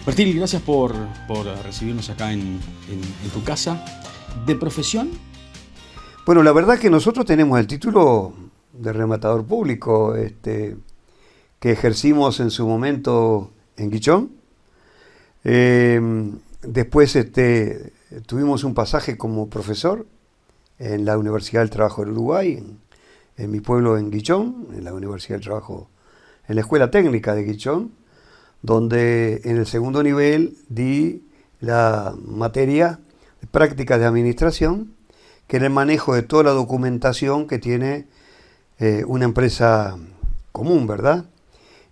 Martín, gracias por recibirnos acá en tu casa. ¿De profesión? Bueno, la verdad que nosotros tenemos el título de rematador público, que ejercimos en su momento en Guichón. Después tuvimos un pasaje como profesor en la Universidad del Trabajo del Uruguay, en mi pueblo en Guichón, en la Universidad del Trabajo, en la Escuela Técnica de Guichón, donde en el segundo nivel di la materia de prácticas de administración, que era el manejo de toda la documentación que tiene una empresa común, ¿verdad?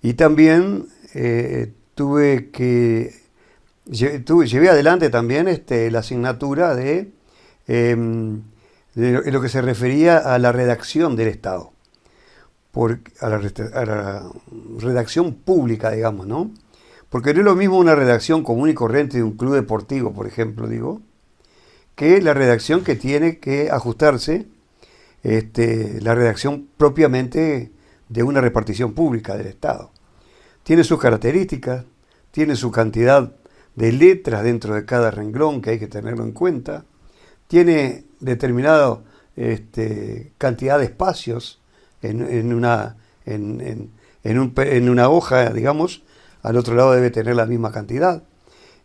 Y también llevé adelante también la asignatura de lo que se refería a la redacción del Estado, a la redacción pública, digamos, ¿no? Porque no es lo mismo una redacción común y corriente de un club deportivo, por ejemplo, digo, que la redacción que tiene que ajustarse, la redacción propiamente de una repartición pública del Estado. Tiene sus características, tiene su cantidad de letras dentro de cada renglón que hay que tenerlo en cuenta, tiene determinada cantidad de espacios en una hoja, digamos, al otro lado debe tener la misma cantidad.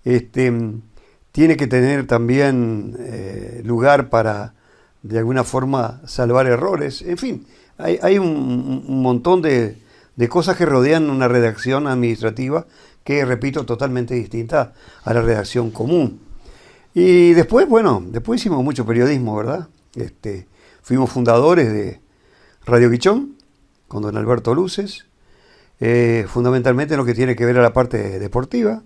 Tiene que tener también lugar para, de alguna forma, salvar errores. En fin, hay un montón de cosas que rodean una redacción administrativa que, repito, totalmente distinta a la redacción común. Y después, bueno, después hicimos mucho periodismo, ¿verdad? Fuimos fundadores de Radio Guichón, con don Alberto Luces, fundamentalmente en lo que tiene que ver a la parte deportiva,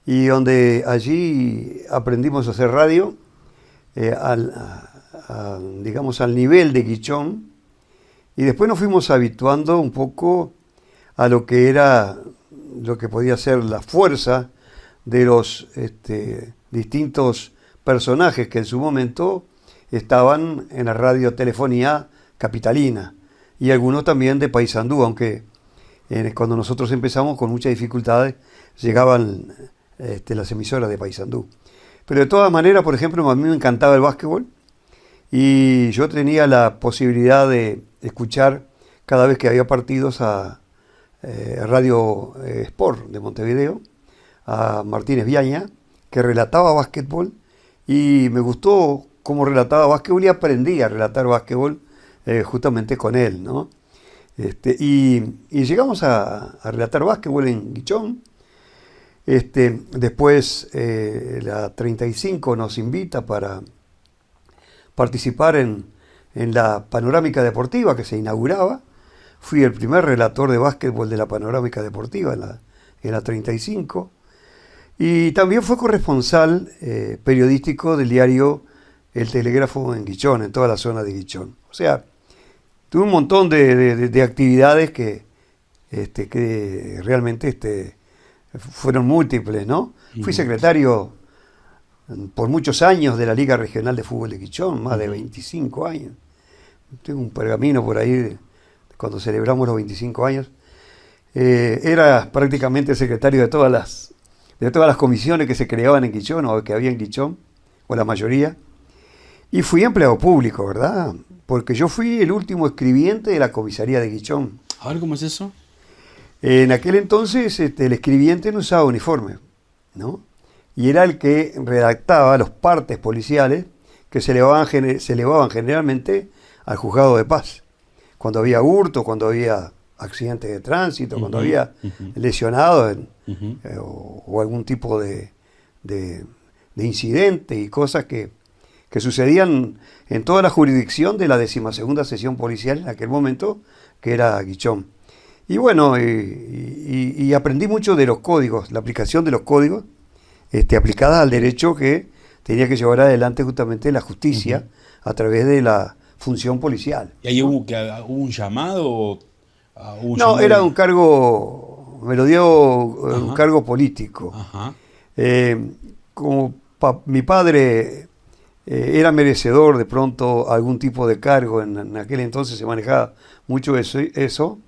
y donde allí aprendimos a hacer radio, digamos, al nivel de Guichón, y después nos fuimos habituando un poco a lo que podía ser la fuerza de los distintos personajes que en su momento estaban en la radiotelefonía capitalina, y algunos también de Paysandú, aunque cuando nosotros empezamos con muchas dificultades llegaban las emisoras de Paysandú. Pero de todas maneras, por ejemplo, a mí me encantaba el básquetbol y yo tenía la posibilidad de escuchar cada vez que había partidos a Radio Sport de Montevideo, a Martínez Viaña, que relataba básquetbol, y me gustó cómo relataba básquetbol y aprendí a relatar básquetbol justamente con él, ¿no? Y llegamos a relatar básquetbol en Guichón. Después la 35 nos invita para participar en la panorámica deportiva que se inauguraba. Fui el primer relator de básquetbol de la panorámica deportiva en la 35. Y también fue corresponsal periodístico del diario El Telégrafo en Guichón, en toda la zona de Guichón. O sea, tuve un montón de actividades que realmente fueron múltiples, ¿no? Fui secretario por muchos años de la Liga Regional de Fútbol de Guichón, más de 25 años. Tengo un pergamino por ahí de cuando celebramos los 25 años. Era prácticamente secretario de todas las comisiones que se creaban en Guichón o que había en Guichón, o la mayoría. Y fui empleado público, ¿verdad? Porque yo fui el último escribiente de la comisaría de Guichón. A ver, ¿cómo es eso? En aquel entonces el escribiente no usaba uniforme, ¿no? Y era el que redactaba los partes policiales que se elevaban generalmente al juzgado de paz. Cuando había hurto, cuando había accidentes de tránsito, cuando había lesionados o algún tipo de incidente y cosas que sucedían en toda la jurisdicción de la 12ª sección policial en aquel momento, que era Guichón. Y bueno, y aprendí mucho de los códigos, la aplicación de los códigos, aplicada al derecho que tenía que llevar adelante justamente la justicia a través de la función policial. ¿Y ahí hubo un llamado? No, era un cargo, me lo dio un cargo político. Como mi padre era merecedor de pronto algún tipo de cargo, en aquel entonces se manejaba mucho eso,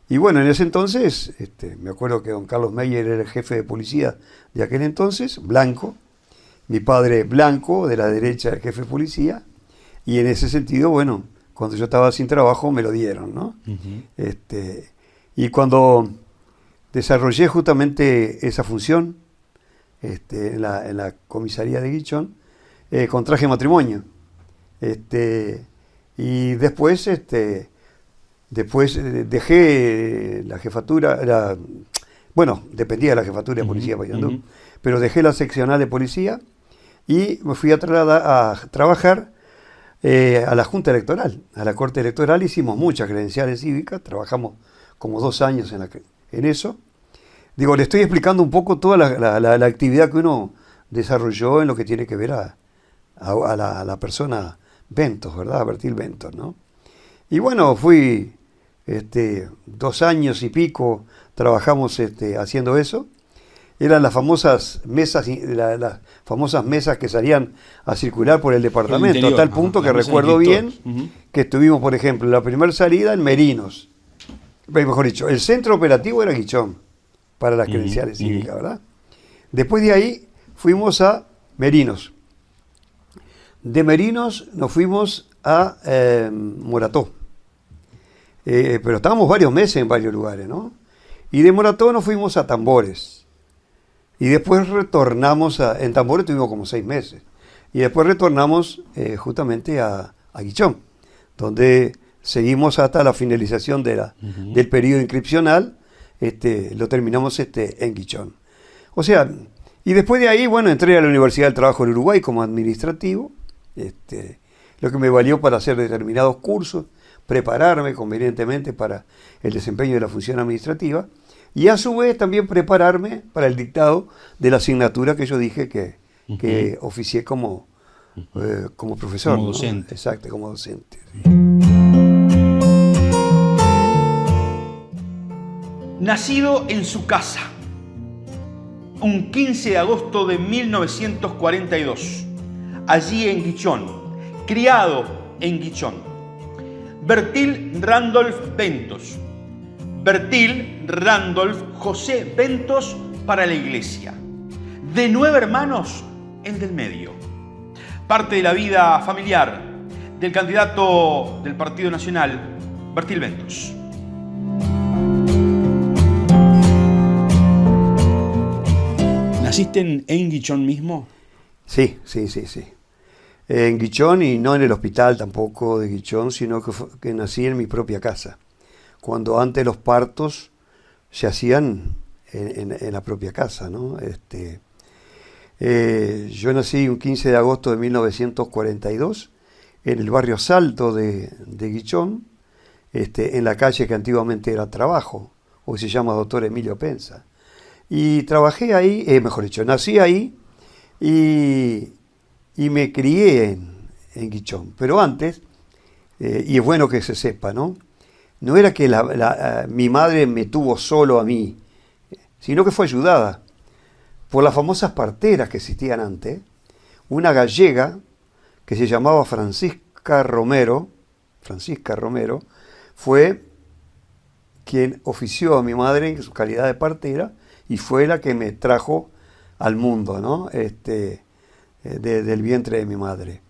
Y bueno, en ese entonces, me acuerdo que don Carlos Meyer era el jefe de policía de aquel entonces, blanco, mi padre blanco, de la derecha el jefe de policía, y en ese sentido, bueno, cuando yo estaba sin trabajo me lo dieron, ¿no? Ujú. Y cuando desarrollé justamente esa función en la comisaría de Guichón, contraje matrimonio. Y después, dejé la jefatura, bueno, dependía de la jefatura de policía de Paysandú, Ujú. pero dejé la seccional de policía y me fui a trabajar a la Junta Electoral, a la Corte Electoral. Hicimos muchas credenciales cívicas, trabajamos como 2 años en eso. Digo, le estoy explicando un poco toda la actividad que uno desarrolló en lo que tiene que ver a la persona Bentos, ¿verdad? A Bertil Bentos, ¿no? Y bueno, fui 2 años y pico, trabajamos haciendo eso. Eran las famosas mesas, las famosas mesas que salían a circular por el departamento, interior, a tal ajá, punto que las mesas de recuerdo bien escritores. Ujú. que estuvimos, por ejemplo, la primera salida en Merinos. Mejor dicho, el centro operativo era Guichón, para las Ujú, credenciales ujú. cívicas, ¿verdad? Después de ahí fuimos a Merinos. De Merinos nos fuimos a Morató. Pero estábamos varios meses en varios lugares, ¿no? Y de Morató nos fuimos a Tambores. Y después retornamos en Tambores tuvimos como 6 meses. Y después retornamos justamente a Guichón, donde seguimos hasta la finalización Ujú. del periodo inscripcional. Lo terminamos en Guichón. O sea, y después de ahí, bueno, entré a la Universidad del Trabajo del Uruguay como administrativo, lo que me valió para hacer determinados cursos, prepararme convenientemente para el desempeño de la función administrativa y a su vez también prepararme para el dictado de la asignatura que yo dije que oficié como profesor. Como ¿no? docente. Exacto, como docente. Nacido en su casa, un 15 de agosto de 1942, allí en Guichón, criado en Guichón. Bertil Randolph Bentos. Bertil Randolph José Bentos para la iglesia. De 9 hermanos, el del medio. Parte de la vida familiar del candidato del Partido Nacional, Bertil Bentos. ¿Naciste en Guichón mismo? Sí. En Guichón y no en el hospital tampoco de Guichón, sino que nací en mi propia casa. Cuando antes los partos se hacían en la propia casa, ¿no? Yo nací un 15 de agosto de 1942 en el barrio Salto de Guichón, en la calle que antiguamente era Trabajo, hoy se llama Doctor Emilio Penza. Y trabajé ahí, mejor dicho, nací ahí y me crié en Guichón. Pero antes, y es bueno que se sepa, ¿no? No era que mi madre me tuvo solo a mí, sino que fue ayudada por las famosas parteras que existían antes. Una gallega que se llamaba Francisca Romero, fue quien ofició a mi madre en su calidad de partera y fue la que me trajo al mundo, ¿no? Del vientre de mi madre.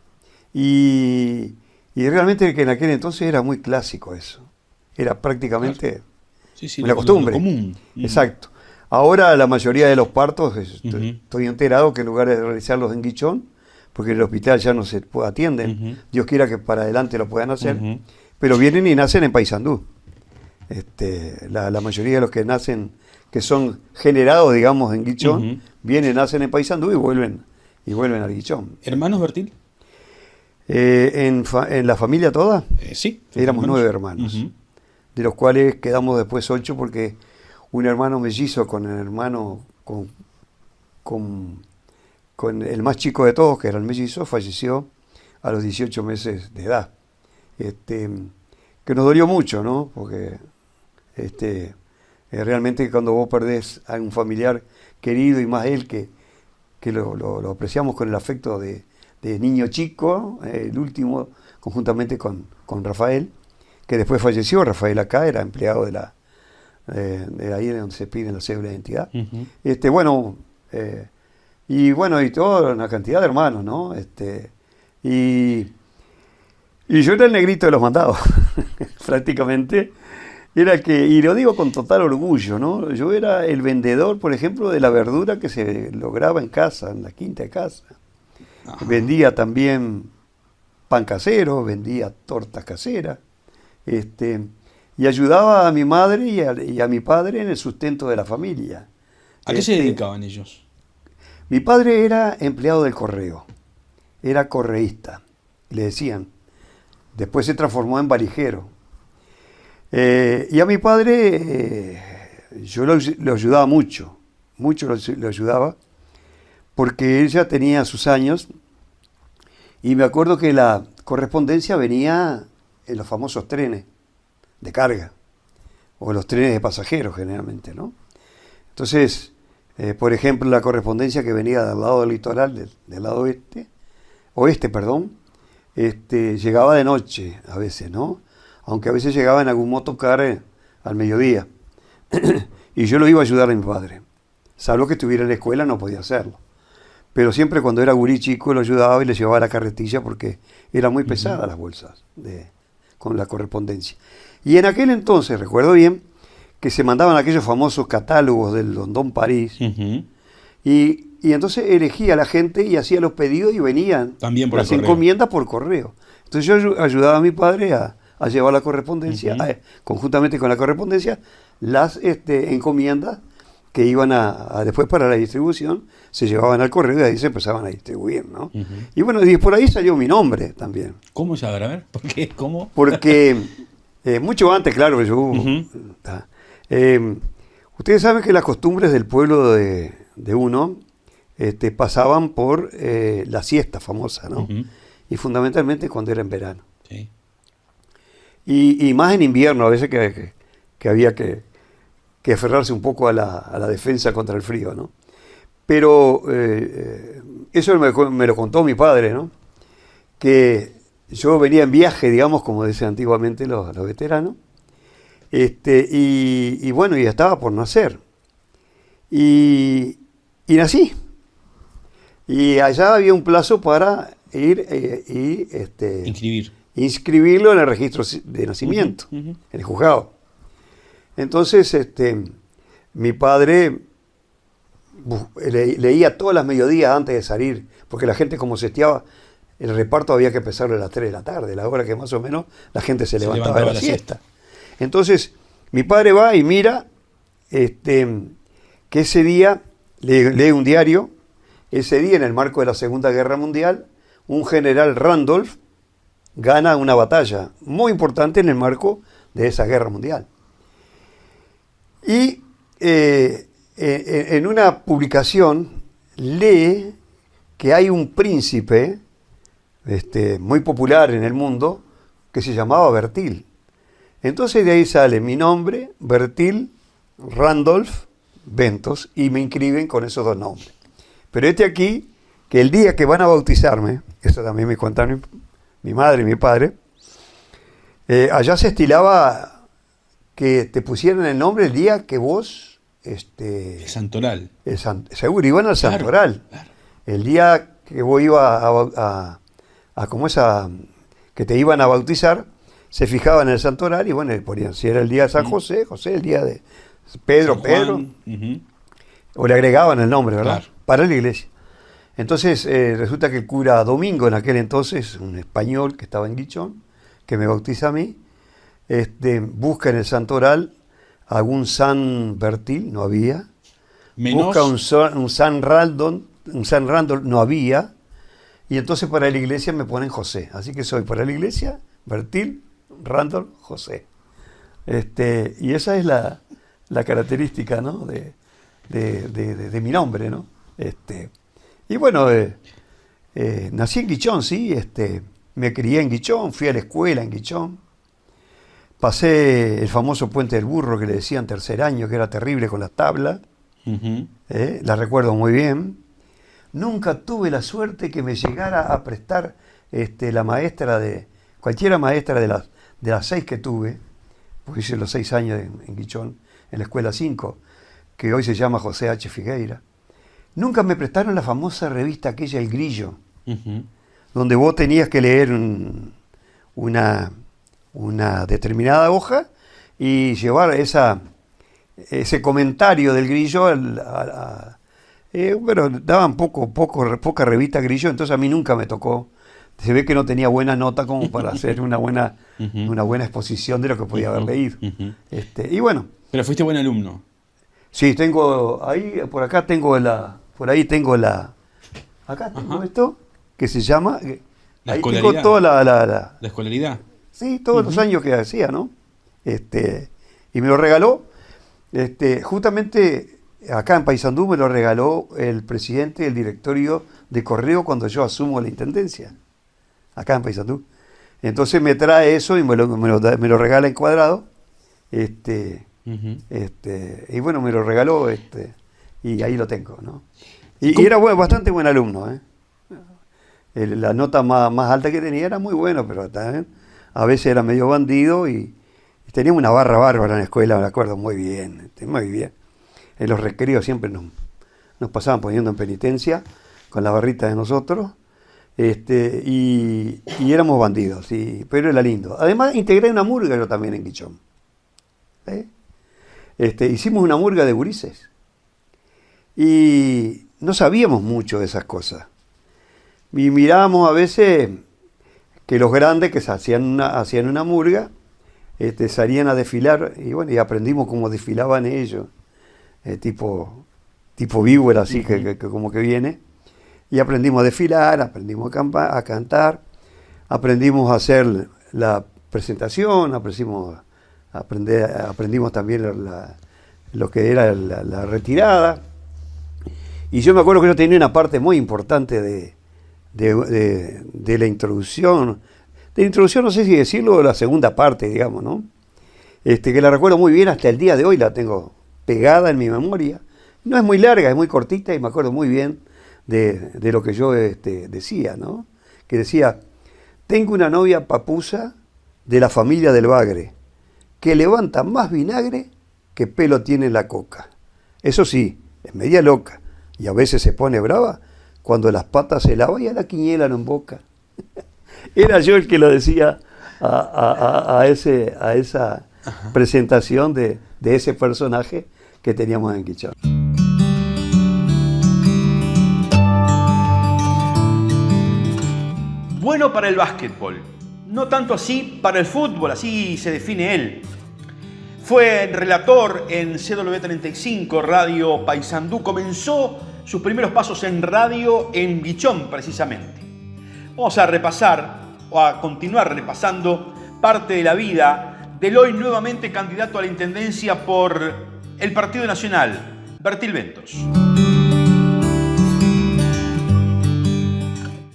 Y realmente que en aquel entonces era muy clásico eso. Era prácticamente Claro. Sí, una costumbre. lo común. Exacto. Ahora la mayoría de los partos, Ujú. estoy enterado que en lugar de realizarlos en Guichón, porque en el hospital ya no se atienden, Ujú. Dios quiera que para adelante lo puedan hacer, Ujú. pero vienen y nacen en Paysandú. La mayoría de los que nacen, que son generados, digamos, en Guichón, Ujú. vienen, nacen en Paysandú y vuelven al Guichón. ¿Hermanos, Bertil? En la familia toda, Sí. éramos 9 hermanos, Ujú. de los cuales quedamos después 8 porque un hermano mellizo con el hermano, con el más chico de todos, que era el mellizo, falleció a los 18 meses de edad. Que nos dolió mucho, ¿no? Porque realmente cuando vos perdés a un familiar querido y más él que lo apreciamos con el afecto de niño chico, el último, conjuntamente con Rafael, que después falleció. Rafael acá era empleado de ahí es donde se piden la cédula de identidad. Ujú. Y toda una cantidad de hermanos, ¿no? Y, y yo era el negrito de los mandados, prácticamente. Y lo digo con total orgullo, ¿no? Yo era el vendedor, por ejemplo, de la verdura que se lograba en casa, en la quinta de casa. Ajá. Vendía también pan casero, vendía tortas caseras, y ayudaba a mi madre y a mi padre en el sustento de la familia. ¿A qué se dedicaban ellos? Mi padre era empleado del correo, era correísta, le decían. Después se transformó en valijero. Y a mi padre yo lo ayudaba mucho lo ayudaba, porque él ya tenía sus años, y me acuerdo que la correspondencia venía en los famosos trenes de carga, o los trenes de pasajeros generalmente, ¿no? Entonces, por ejemplo, la correspondencia que venía del lado del litoral, del lado oeste, llegaba de noche a veces, ¿no? Aunque a veces llegaba en algún motocar al mediodía. Y yo lo iba a ayudar a mi padre. Salvo que estuviera en la escuela, no podía hacerlo. Pero siempre cuando era gurí chico lo ayudaba y le llevaba la carretilla porque eran muy pesadas las bolsas con la correspondencia. Y en aquel entonces, recuerdo bien, que se mandaban aquellos famosos catálogos del London París. Ujú. Y entonces elegía a la gente y hacía los pedidos y venían También por el las correo. encomiendas por correo. Entonces yo ayudaba a mi padre a llevar la correspondencia, Ujú. conjuntamente con la correspondencia, las encomiendas que iban después para la distribución, se llevaban al correo y ahí se empezaban a distribuir, ¿no? Ujú. Y bueno, y por ahí salió mi nombre también. ¿Cómo se agarra? A ver, ¿por qué? ¿Cómo? Porque mucho antes, claro, yo... Ujú. Ustedes saben que las costumbres del pueblo de uno pasaban por la siesta famosa, ¿no? Ujú. Y fundamentalmente cuando era en verano. Sí. Y más en invierno, a veces que había que aferrarse un poco a la defensa contra el frío, ¿no? Pero eso me lo contó mi padre, ¿no? Que yo venía en viaje, digamos, como decían antiguamente los veteranos, y bueno, y estaba por nacer. Y nací. Y allá había un plazo para ir Inscribir. inscribirlo en el registro de nacimiento, Ujú, ujú. en el juzgado. Entonces, mi padre leía todas las mediodías antes de salir, porque la gente como se estiaba, el reparto había que empezarlo a las 3 de la tarde, la hora que más o menos la gente se levantaba de la siesta. Entonces, mi padre va y mira que ese día, lee un diario, ese día en el marco de la Segunda Guerra Mundial, un general Randolph gana una batalla muy importante en el marco de esa guerra mundial. Y en una publicación lee que hay un príncipe muy popular en el mundo que se llamaba Bertil. Entonces de ahí sale mi nombre, Bertil Randolph Ventos, y me inscriben con esos dos nombres. Pero aquí, que el día que van a bautizarme, eso también me contaron mi madre y mi padre, allá se estilaba que te pusieran el nombre el día que vos... El santoral. seguro, iban al Claro, santoral. claro. El día que vos ibas que te iban a bautizar, se fijaban en el santoral y bueno, le ponían, si era el día de San José, José, el día de Pedro, San Pedro, Juan. Ujú. o le agregaban el nombre, ¿verdad? Claro. Para la iglesia. Entonces, resulta que el cura Domingo, en aquel entonces, un español que estaba en Guichón, que me bautiza a mí, busca en el santoral algún San Bertil, no había. Menos. Busca un San Randolph, no había. Y entonces para la iglesia me ponen José. Así que soy para la iglesia Bertil, Randolph, José. Y esa es la característica, ¿no? de mi nombre, ¿no? Y bueno, nací en Guichón, sí. Me crié en Guichón, fui a la escuela en Guichón. Pasé el famoso Puente del Burro que le decían tercer año, que era terrible con las tablas. Ujú. La recuerdo muy bien. Nunca tuve la suerte que me llegara a prestar la maestra cualquiera maestra de las 6 que tuve, porque hice los 6 años en Guichón, en la Escuela 5, que hoy se llama José H. Figueira, nunca me prestaron la famosa revista aquella, El Grillo, donde vos tenías que leer una determinada hoja y llevar ese comentario del Grillo pero daban poca revista Grillo, entonces a mí nunca me tocó. Se ve que no tenía buena nota como para hacer una buena exposición de lo que podía haber leído. Y bueno. Pero fuiste buen alumno. Sí, por acá tengo acá tengo esto, que se llama, La ahí escolaridad. tengo toda ¿La escolaridad? sí, todos los años que hacía, ¿no? Y me lo regaló, justamente acá en Paysandú me lo regaló el presidente del directorio de Correo cuando yo asumo la intendencia, acá en Paysandú. Entonces me trae eso y me lo regala encuadrado, y bueno, me lo regaló, y ahí lo tengo, ¿no? Y era bastante buen alumno, ¿eh? La nota más alta que tenía era muy bueno, pero también a veces era medio bandido y tenía una barra bárbara en la escuela, me acuerdo muy bien, muy bien. En los recreos siempre nos pasaban poniendo en penitencia con la barrita de nosotros, y éramos bandidos, pero era lindo. Además integré una murga yo también en Guichón. Hicimos una murga de gurises y no sabíamos mucho de esas cosas. Y mirábamos a veces que los grandes que hacían una murga salían a desfilar y bueno, y aprendimos cómo desfilaban ellos, tipo víbora así, que como que viene, y aprendimos a desfilar, aprendimos a cantar, aprendimos a hacer la presentación, aprendimos también lo que era la retirada. Y yo me acuerdo que yo tenía una parte muy importante de la introducción. De la introducción, no sé si decirlo, la segunda parte, digamos, ¿no? Que la recuerdo muy bien, hasta el día de hoy la tengo pegada en mi memoria. No es muy larga, es muy cortita y me acuerdo muy bien de lo que yo decía, ¿no? Que decía, tengo una novia papusa de la familia del Bagre, que levanta más vinagre que pelo tiene la coca. Eso sí, es media loca y a veces se pone brava cuando las patas se lava y a la quiniela no en boca. Era yo el que lo decía a esa presentación de ese personaje que teníamos en Guichón. Bueno para el básquetbol, no tanto así para el fútbol, así se define él. Fue relator en CW35, Radio Paysandú. Comenzó sus primeros pasos en radio en Guichón, precisamente. Vamos a repasar, o a continuar repasando, parte de la vida del hoy nuevamente candidato a la intendencia por el Partido Nacional, Bertil Ventos.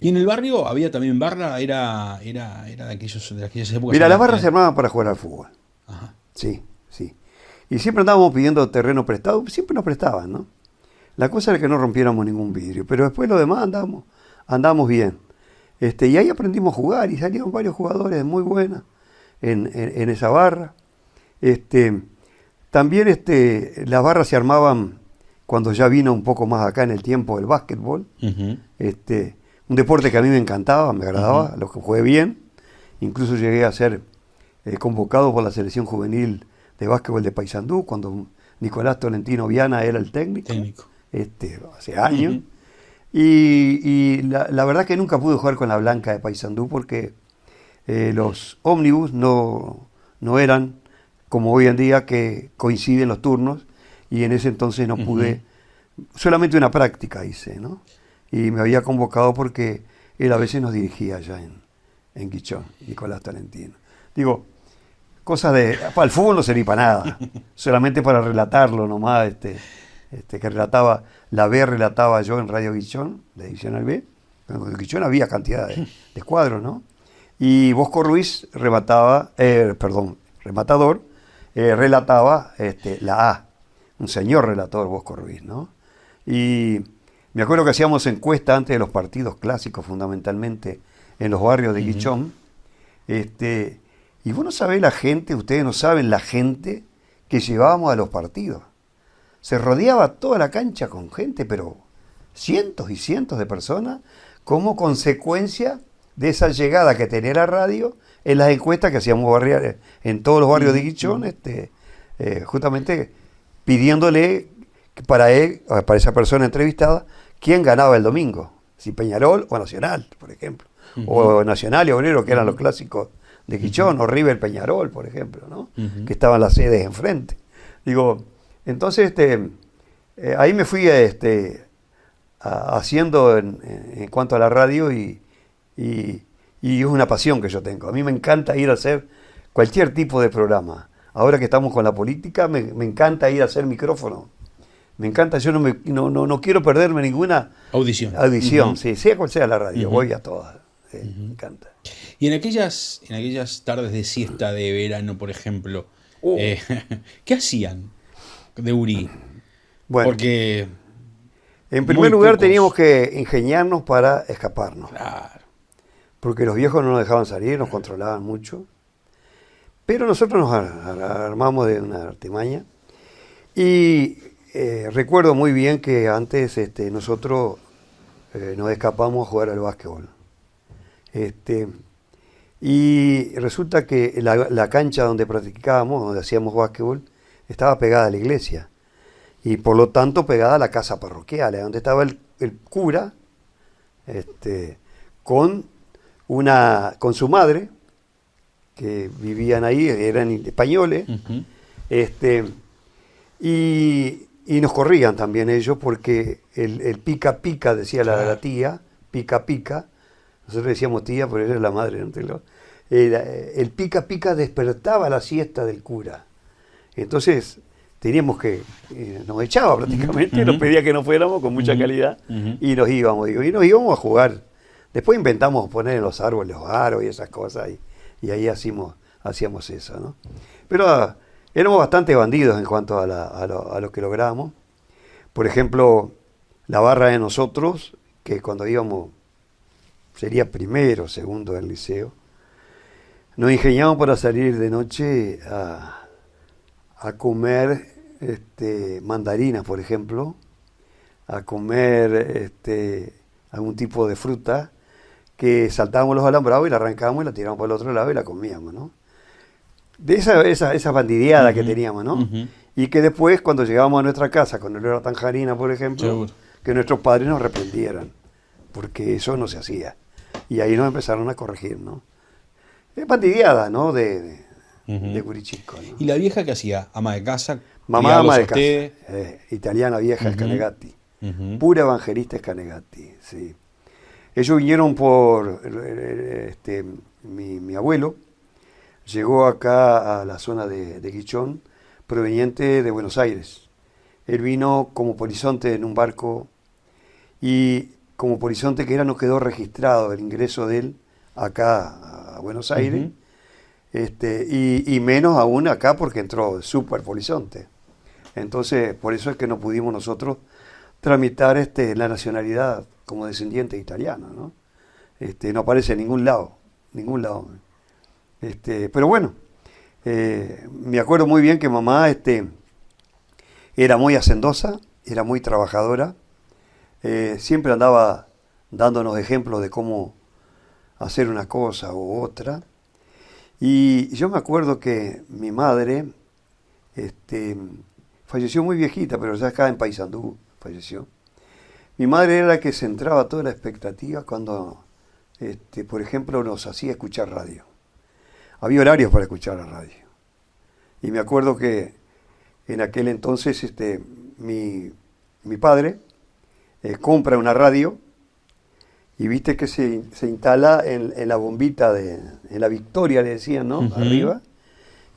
Y en el barrio había también barra, era de aquellas épocas. Mira, las barras se armaban para jugar al fútbol. Ajá. Sí. Y siempre andábamos pidiendo terreno prestado, siempre nos prestaban, ¿no? La cosa era que no rompiéramos ningún vidrio, pero después lo demás andábamos bien. Y ahí aprendimos a jugar y salieron varios jugadores muy buenos en esa barra. También las barras se armaban cuando ya vino un poco más acá en el tiempo el básquetbol. Uh-huh. Un deporte que a mí me encantaba, me agradaba, lo que jugué bien. Incluso llegué a ser convocado por la selección juvenil de básquetbol de Paysandú, cuando Nicolás Tolentino Viana era el técnico. Hace años. Uh-huh. Y la verdad que nunca pude jugar con la blanca de Paysandú porque los ómnibus no eran como hoy en día, que coinciden los turnos, y en ese entonces no pude, solamente una práctica hice, ¿no? Y me había convocado porque él a veces nos dirigía allá en Guichón, Nicolás Tolentino. Digo, cosas para el fútbol no servía para nada, solamente para relatarlo nomás, que relataba, la B relataba yo en Radio Guichón, de Edicional B, en Guichón había cantidad de cuadros, ¿no? Y Bosco Ruiz rematador, relataba la A, un señor relator Bosco Ruiz, ¿no? Y me acuerdo que hacíamos encuestas antes de los partidos clásicos, fundamentalmente en los barrios de Guichón, y vos no sabés la gente, ustedes no saben la gente que llevábamos a los partidos. Se rodeaba toda la cancha con gente, pero cientos y cientos de personas, como consecuencia de esa llegada que tenía la radio en las encuestas que hacíamos en todos los barrios de Guichón, justamente pidiéndole para esa persona entrevistada, quién ganaba el domingo, si Peñarol o Nacional, por ejemplo, o Nacional y Obrero, que eran los clásicos de Guichón, o River Peñarol, por ejemplo, ¿no? Que estaban las sedes enfrente. Digo, entonces ahí me fui haciendo en cuanto a la radio y es una pasión que yo tengo. A mí me encanta ir a hacer cualquier tipo de programa. Ahora que estamos con la política, me encanta ir a hacer micrófono. Me encanta, yo no quiero perderme ninguna audición, sí, sea cual sea la radio, voy a todas. Me encanta. Y en aquellas tardes de siesta de verano, por ejemplo, ¿qué hacían de Uri? Bueno, porque en primer lugar teníamos que ingeniarnos para escaparnos. Claro. Porque los viejos no nos dejaban salir, nos controlaban mucho. Pero nosotros nos armamos de una artimaña. Y recuerdo muy bien que antes nosotros nos escapamos a jugar al básquetbol. Y resulta que la cancha donde practicábamos, donde hacíamos básquetbol, estaba pegada a la iglesia. Y por lo tanto pegada a la casa parroquial, donde estaba el cura con su madre, que vivían ahí, eran españoles, y nos corrían también ellos, porque el pica pica, decía la tía, pica pica, nosotros decíamos tía, pero ella era la madre, ¿no? El pica pica despertaba la siesta del cura. Entonces teníamos que, nos echaba prácticamente, nos pedía que nos fuéramos con mucha calidad, y nos íbamos, y nos íbamos a jugar. Después inventamos poner en los árboles los aros y esas cosas, y ahí hacíamos eso, ¿no? Pero éramos bastante bandidos en cuanto a lo que lográbamos. Por ejemplo, la barra de nosotros, que cuando íbamos, sería primero o segundo del liceo, nos ingeniamos para salir de noche a comer mandarinas, por ejemplo, a comer algún tipo de fruta, que saltábamos los alambrados y la arrancábamos y la tirábamos por el otro lado y la comíamos, ¿no? De esa bandideada que teníamos, ¿no? Y que después, cuando llegábamos a nuestra casa con olor a tanjarina, por ejemplo, Seguro. que nuestros padres nos reprendieran, porque eso no se hacía. Y ahí nos empezaron a corregir, ¿no? Es bandideada, ¿no? De Curichico, ¿no? ¿Y la vieja qué hacía? ¿Ama de casa? Mamá ama de usted? casa. Italiana vieja, Scanegatti. Pura evangelista Scanegatti, sí. Ellos vinieron por mi abuelo, llegó acá a la zona de Guichón, proveniente de Buenos Aires. Él vino como polizonte en un barco, y como polizonte que era, no quedó registrado el ingreso de él acá a Buenos Aires, y menos aún acá porque entró súper polizonte. Entonces, por eso es que no pudimos nosotros tramitar la nacionalidad como descendiente italiano, ¿no? No aparece en ningún lado. Pero bueno, me acuerdo muy bien que mamá era muy hacendosa, era muy trabajadora, siempre andaba dándonos ejemplos de cómo hacer una cosa u otra. Y yo me acuerdo que mi madre falleció muy viejita, pero ya acá en Paysandú falleció. Mi madre era la que centraba toda la expectativa cuando, por ejemplo, nos hacía escuchar radio. Había horarios para escuchar la radio. Y me acuerdo que en aquel entonces mi padre compra una radio, y viste que se instala en la bombita, en la Victoria, le decían, ¿no? Arriba.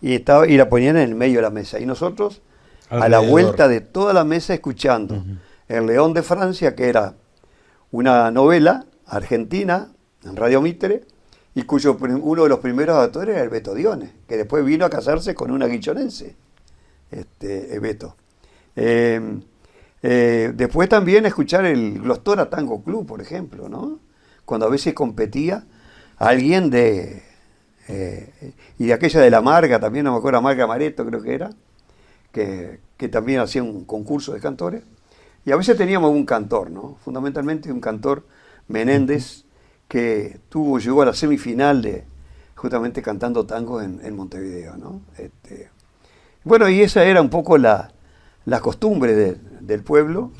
Y la ponían en el medio de la mesa. Y nosotros, a la vuelta de toda la mesa, escuchando El León de Francia, que era una novela argentina en Radio Mitre, y cuyo uno de los primeros actores era el Beto Diones, que después vino a casarse con una guichonense, Beto. Después también escuchar el Glostora Tango Club, por ejemplo, ¿no? Cuando a veces competía alguien y de aquella de La Marga, también, no me acuerdo, Marga Mareto creo que era, que también hacía un concurso de cantores. Y a veces teníamos un cantor, ¿no? Fundamentalmente un cantor, Menéndez, que llegó a la semifinal justamente cantando tangos en Montevideo, ¿no? Bueno, y esa era un poco la costumbre del pueblo.